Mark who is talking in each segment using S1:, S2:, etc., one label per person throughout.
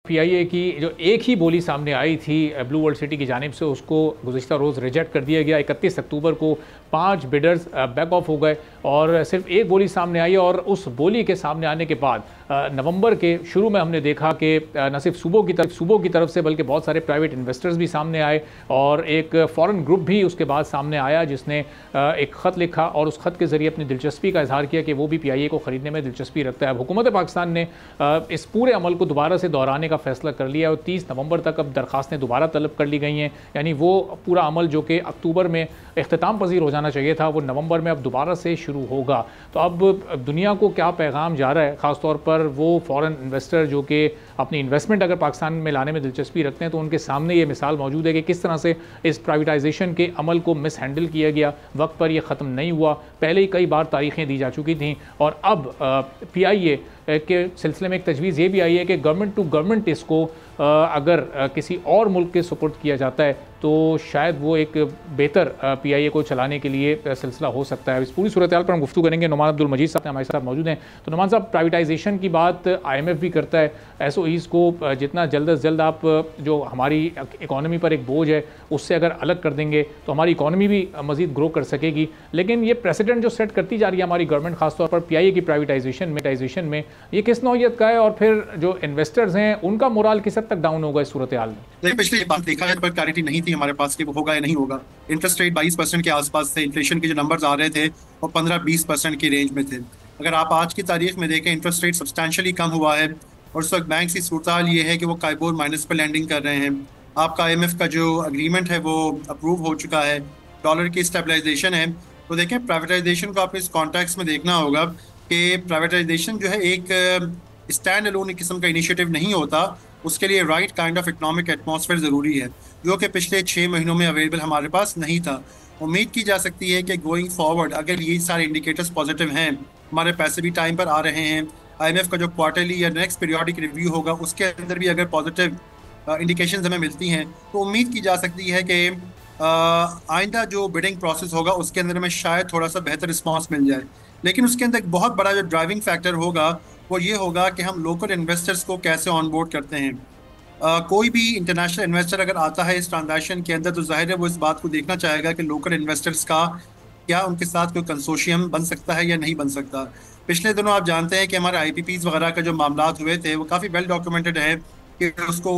S1: PIA की जो एक ही बोली सामने आई थी ब्लू वर्ल्ड सिटी की जानिब से, उसको गुज़िश्ता रोज़ रिजेक्ट कर दिया गया। 31 अक्टूबर को 5 बिडर्स बैक ऑफ हो गए और सिर्फ एक बोली सामने आई। और उस बोली के सामने आने के बाद नवंबर के शुरू में हमने देखा कि न सिर्फ सूबों की तरफ से बल्कि बहुत सारे प्राइवेट इन्वेस्टर्स भी सामने आए और एक फॉरेन ग्रुप भी उसके बाद सामने आया जिसने एक ख़त लिखा और उस ख़त के ज़रिए अपनी दिलचस्पी का इजहार किया कि वो भी पीआईए को ख़रीदने में दिलचस्पी रखता है। अब हुकूमत पाकिस्तान ने इस पूरे अमल को दोबारा से दोहराने का फैसला कर लिया और 30 नवंबर तक अब दरखास्तें दोबारा तलब कर ली गई हैं। यानी वो पूरा अमल जो कि अक्टूबर में इख्तिताम पजीर हो जाना चाहिए था, वो नवंबर में अब दोबारा से शुरू होगा। तो अब दुनिया को क्या पैगाम जा रहा है, ख़ासतौर पर वो फॉरेन इन्वेस्टर जो कि अपनी इन्वेस्टमेंट अगर पाकिस्तान में लाने में दिलचस्पी रखते हैं, तो उनके सामने ये मिसाल मौजूद है कि किस तरह से इस प्राइवेटाइजेशन के अमल को मिस हैंडल किया गया। वक्त पर यह ख़त्म नहीं हुआ, पहले ही कई बार तारीखें दी जा चुकी थी और अब पीआईए के सिलसिले में एक तजवीज़ ये भी आई है कि गवर्नमेंट टू गवर्नमेंट इसको अगर किसी और मुल्क के सुपुर्द किया जाता है तो शायद वो एक बेहतर पीआईए को चलाने के लिए सिलसिला हो सकता है। इस पूरी सूरत हाल पर हम गुफ्तगू करेंगे। नुमान अब्दुल मजीद साहब हमारे साथ मौजूद हैं। तो नुमान साहब, प्राइवेटाइजेशन की बात आईएमएफ भी करता है, एसओईज़ को जितना जल्द से जल्द आप जो हमारी इकॉनमी पर एक बोझ है उससे अगर अलग कर देंगे तो हमारी इकॉनमी भी मज़ीद ग्रो कर सकेगी। लेकिन ये प्रेसिडेंट जो सेट करती जा रही है हमारी गवर्नमेंट, खासतौर पर पीआईए की प्राइवेटाइजेशन में, ये किस नौयत का है और फिर जो इन्वेस्टर्स हैं उनका मोराल किस हद तक डाउन होगा इस सूरत हाल में?
S2: देखिए, पिछले बात देखा है पर क्लैरिटी नहीं थी हमारे पास कि वो होगा या नहीं होगा। इंटरेस्ट रेट 22% के आसपास थे, इन्फ्लेशन के जो नंबर्स आ रहे थे वो 15-20% की रेंज में थे। अगर आप आज की तारीख में देखें, इंटरेस्ट रेट सब्सटैंशियली कम हुआ है और उस वक्त बैंक की सूरत हाल ये है कि वो काइबोर माइनस पर लैंडिंग कर रहे हैं। आपका आईएमएफ का जो अग्रीमेंट है वो अप्रूव हो चुका है, डॉलर की स्टेबलाइजेशन है। तो देखें, प्राइवेटाइजेशन को आपको इस कॉन्टेक्स्ट में देखना होगा कि प्राइवेटाइजेशन जो है एक स्टैंड अलोन किस्म का इनिशिएटिव नहीं होता, उसके लिए right kind of economic atmosphere ज़रूरी है, जो कि पिछले 6 महीनों में अवेलेबल हमारे पास नहीं था। उम्मीद की जा सकती है कि गोइंग फॉरवर्ड अगर ये सारे इंडिकेटर्स पॉजिटिव हैं, हमारे पैसे भी टाइम पर आ रहे हैं, आईएमएफ का जो क्वार्टरली या नेक्स्ट पीरियोडिक रिव्यू होगा उसके अंदर भी अगर पॉजिटिव इंडिकेशंस हमें मिलती हैं, तो उम्मीद की जा सकती है कि आइंदा जो बिडिंग प्रोसेस होगा उसके अंदर में शायद थोड़ा सा बेहतर रिस्पॉन्स मिल जाए। लेकिन उसके अंदर एक बहुत बड़ा जो ड्राइविंग फैक्टर होगा वो ये होगा कि हम लोकल इन्वेस्टर्स को कैसे ऑनबोर्ड करते हैं। कोई भी इंटरनेशनल इन्वेस्टर अगर आता है इस ट्रांजैक्शन के अंदर, तो जाहिर है वो इस बात को देखना चाहेगा कि लोकल इन्वेस्टर्स का क्या उनके साथ कोई कंसोशियम बन सकता है या नहीं बन सकता। पिछले दिनों आप जानते हैं कि हमारे आईपीपीज वगैरह का जो मामला हुए थे वो काफ़ी वेल डॉक्यूमेंटेड है कि उसको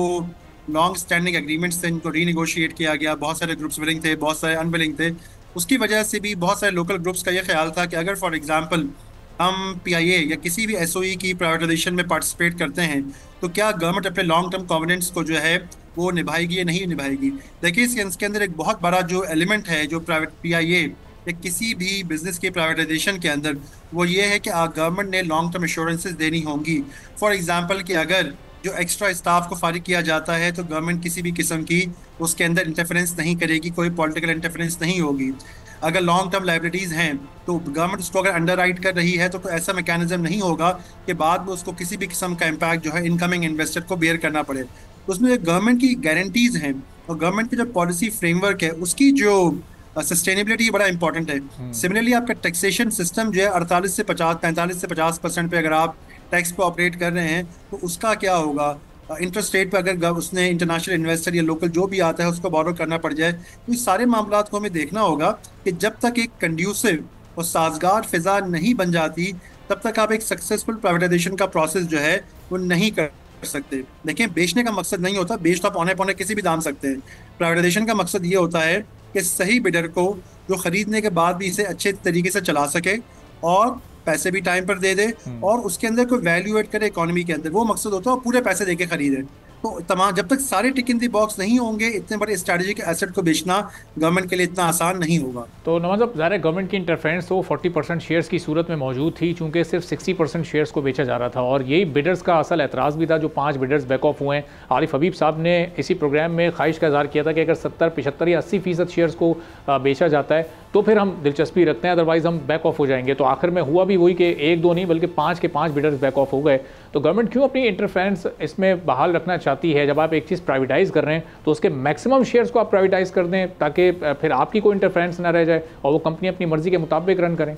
S2: लॉन्ग स्टैंडिंग एग्रीमेंट्स थे, इनको रीनिगोशिएट किया गया, बहुत सारे ग्रुप्स विलिंग थे, बहुत सारे अनविलिंग थे। उसकी वजह से भी बहुत सारे लोकल ग्रुप्स का ये ख्याल था कि अगर फॉर एग्जांपल हम पीआईए या किसी भी एसओई की प्राइवेटाइजेशन में पार्टिसिपेट करते हैं तो क्या गवर्नमेंट अपने लॉन्ग टर्म कॉन्वेनेंट्स को जो है वो निभाएगी या नहीं निभाएगी। देखिए, इसके अंदर एक बहुत बड़ा जो एलिमेंट है जो प्राइवेट पीआईए या किसी भी बिजनेस के प्राइवेटाइजेशन के अंदर, वो ये है कि गवर्नमेंट ने लॉन्ग टर्म एश्योरेंसेज देनी होंगी। फॉर एग्जांपल कि अगर जो एक्स्ट्रा स्टाफ को फारिग किया जाता है तो गवर्नमेंट किसी भी किस्म की उसके अंदर इंटरफेरेंस नहीं करेगी, कोई पॉलिटिकल इंटरफेरेंस नहीं होगी। अगर लॉन्ग टर्म लाइबिलिटीज़ हैं तो गवर्नमेंट उसको अगर अंडर राइट कर रही है तो कोई ऐसा मैकेनिज्म नहीं होगा कि बाद में उसको किसी भी किस्म का इम्पैक्ट जो है इनकमिंग इन्वेस्टर को बेयर करना पड़े। तो उसमें गवर्नमेंट की गारंटीज़ हैं और गवर्नमेंट की जो पॉलिसी फ्रेमवर्क है उसकी जो सस्टेनेबिलिटी बड़ा इंपॉर्टेंट है। सिमिलरली आपका टैक्सेशन सिस्टम जो है 48 से 50, 45 से 50% पे अगर आप टैक्स पे ऑपरेट कर रहे हैं तो उसका क्या होगा। इंटरेस्ट रेट पर अगर उसने इंटरनेशनल इन्वेस्टर या लोकल जो भी आता है उसको बोरो करना पड़ जाए, तो इस सारे मामला को हमें देखना होगा कि जब तक एक कंड्यूसिव और साजगार फिजा नहीं बन जाती तब तक आप एक सक्सेसफुल प्राइवेटाइजेशन का प्रोसेस जो है वो नहीं कर सकते। देखिए, बेचने का मकसद नहीं होता, बेच तो आप औने पौने किसी भी दाम सकते हैं। प्राइवेटाइजेशन का मकसद ये होता है कि सही बिडर को जो खरीदने के बाद भी इसे अच्छे तरीके से चला सके और पैसे भी टाइम पर दे दे और उसके अंदर कोई वैल्यू एड करे इकोनॉमी के अंदर, वो मकसद होता है। और पूरे पैसे देके खरीदे। तो तमाम जब तक सारे टिक इन दी बॉक्स नहीं होंगे, इतने बड़े स्ट्रेटेजिक एसेट को बेचना गवर्नमेंट के लिए इतना आसान नहीं होगा।
S1: तो नवाज साहब, ज़ाहिर है गवर्नमेंट की इंटरफेरेंस तो 40% शेयर्स की सूरत में मौजूद थी, चूंकि सिर्फ 60% शेयर्स को बेचा जा रहा था और यही बिडर्स का असल एतराज़ भी था जो 5 बिडर्स बैक ऑफ हुए हैं। आरिफ हबीब साहब ने इसी प्रोग्राम में ख्वाहिश का इज़हार किया था कि अगर 70, 75 या 80% शेयर्स को बेचा जाता है तो फिर हम दिलचस्पी रखते हैं, अदरवाइज़ हम बैक ऑफ हो जाएंगे। तो आखिर में हुआ भी वही कि 1-2 नहीं बल्कि 5 के 5 बिडर्स बैक ऑफ हो गए। तो गवर्नमेंट क्यों अपनी इंटरफेरेंस इसमें बहाल रखना चाहती है? जब आप एक चीज़ प्राइवेटाइज़ कर रहे हैं तो उसके मैक्सिमम शेयर्स को आप प्राइवेटाइज़ कर दें ताकि फिर आपकी कोई इंटरफेरेंस ना रह जाए और वो कंपनी अपनी मर्जी के मुताबिक रन करें।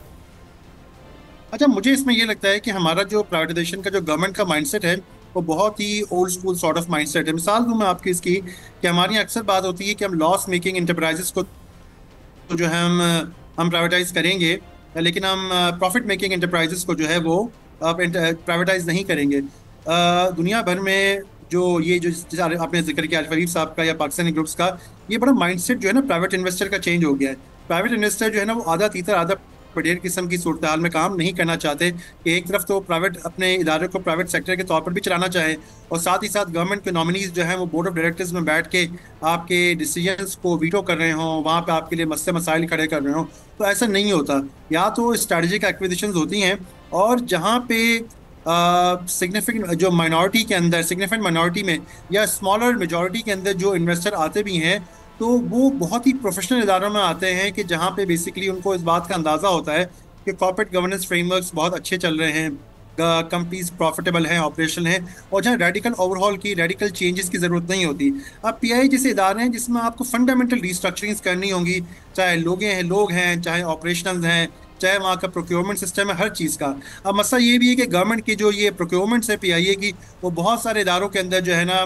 S2: अच्छा, मुझे इसमें ये लगता है कि हमारा जो प्राइवेटाइजेशन का जो गवर्नमेंट का माइंडसेट है वो बहुत ही old school sort of mindset है। मिसाल दूं मैं आपकी इसकी कि हमारी अक्सर बात होती है कि हम लॉस मेकिंग इंटरप्राइजेस को तो जो है हम प्राइवेटाइज करेंगे, लेकिन हम प्रॉफिट मेकिंग इंटरप्राइजेस को जो है वो प्राइवेटाइज नहीं करेंगे। दुनिया भर में जो आपने जिक्र किया अल-फरीब साहब का या पाकिस्तानी ग्रुप्स का, ये बड़ा माइंडसेट जो है ना प्राइवेट इन्वेस्टर का चेंज हो गया है। प्राइवेट इन्वेस्टर जो है ना वो आधा तीतर आधा पडेर किस्म की सूरत हाल में काम नहीं करना चाहते कि एक तरफ तो प्राइवेट अपने इदारे को प्राइवेट सेक्टर के तौर पर भी चलाना चाहे और साथ ही साथ गवर्नमेंट के नॉमिनीज जो है वो बोर्ड ऑफ डायरेक्टर्स में बैठ के आपके डिसीजंस को वीटो कर रहे हों, वहाँ पे आपके लिए मसले मसाइल खड़े कर रहे हों। तो ऐसा नहीं होता। या तो स्ट्रैटेजिक एक्विजिशंस होती हैं और जहाँ पे सिग्निफिकेंट जो माइनॉरिटी के अंदर सिग्निफिकेंट माइनॉरिटी में या स्मॉलर मेजॉरिटी के अंदर जो इन्वेस्टर आते भी हैं तो वो बहुत ही प्रोफेशनल इदारों में आते हैं कि जहाँ पे बेसिकली उनको इस बात का अंदाज़ा होता है कि कॉर्पोरेट गवर्नेंस फ्रेमवर्क्स बहुत अच्छे चल रहे हैं, कंपनीज प्रॉफिटेबल हैं, ऑपरेशनल हैं, और जहाँ रेडिकल ओवरहॉल की रेडिकल चेंजेस की ज़रूरत नहीं होती। अब पीआई जैसे इदारे हैं जिसमें आपको फंडामेंटल रिस्ट्रक्चरिंग्स करनी होंगी, चाहे लोग हैं, चाहे ऑपरेशनल हैं, चाहे वहाँ का प्रोक्योरमेंट सिस्टम है, हर चीज़ का। अब मसला ये भी है कि गवर्नमेंट की जो ये प्रोक्योरमेंट्स है पीआईए की, वो बहुत सारे इदारों के अंदर जो है ना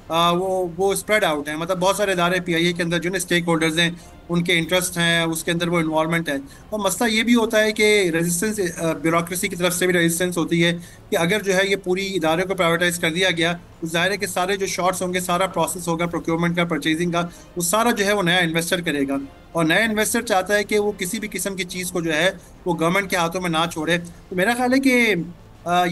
S2: वो स्प्रेड आउट है। मतलब बहुत सारे इदारे पीआईए के अंदर जो ना स्टेक होल्डर्स हैं, उनके इंटरेस्ट हैं, उसके अंदर वो इन्वॉल्वमेंट है। और मसला ये भी होता है कि रेजिस्टेंस ब्यूरोक्रेसी की तरफ से भी रेजिस्टेंस होती है कि अगर जो है ये पूरी इदारे को प्राइवेटाइज कर दिया गया तो ज़ाहिर है कि सारे जो शॉर्ट्स होंगे, सारा प्रोसेस होगा प्रोक्योरमेंट का, परचेजिंग का, वो सारा जो है वो नया इन्वेस्टर करेगा। और नया इन्वेस्टर चाहता है कि वो किसी भी किस्म की चीज़ को जो है वो गवर्नमेंट के हाथों में ना छोड़े। तो मेरा ख्याल है कि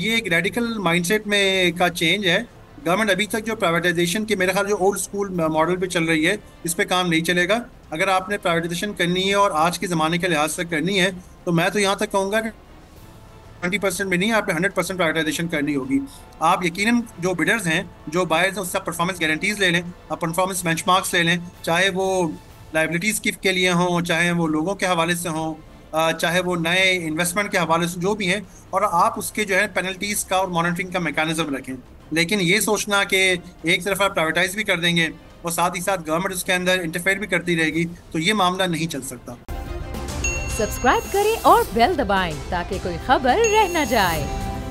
S2: ये एक रेडिकल माइंडसेट में का चेंज है। गवर्नमेंट अभी तक जो प्राइवेटाइजेशन की मेरे ख्याल जो ओल्ड स्कूल मॉडल पे चल रही है, इस पे काम नहीं चलेगा। अगर आपने प्राइवेटाइजेशन करनी है और आज के ज़माने के लिहाज से करनी है तो मैं तो यहाँ तक कहूँगा कि 20% में नहीं, आपने 100% प्राइवेटाइजेशन करनी होगी। आप यकीनन जो बिडर्स हैं, जो बायर्स हैं, उससे परफॉर्मेंस गारंटीज ले लें, आप परफॉर्मेंस बेंचमार्क्स ले लें, चाहे वो लाइबिलिटीज़ की के लिए हों, चाहे वो लोगों के हवाले से हों, चाहे वो नए इन्वेस्टमेंट के हवाले से जो भी हैं, और आप उसके जो है पेनल्टीज़ का और मॉनिटरिंग का मैकेनिज्म रखें। लेकिन ये सोचना कि एक तरफ आप प्राइवेटाइज भी कर देंगे और साथ ही साथ गवर्नमेंट उसके अंदर इंटरफेयर भी करती रहेगी, तो ये मामला नहीं चल सकता।
S3: सब्सक्राइब करें और बेल दबाएं ताकि कोई खबर रह न जाए।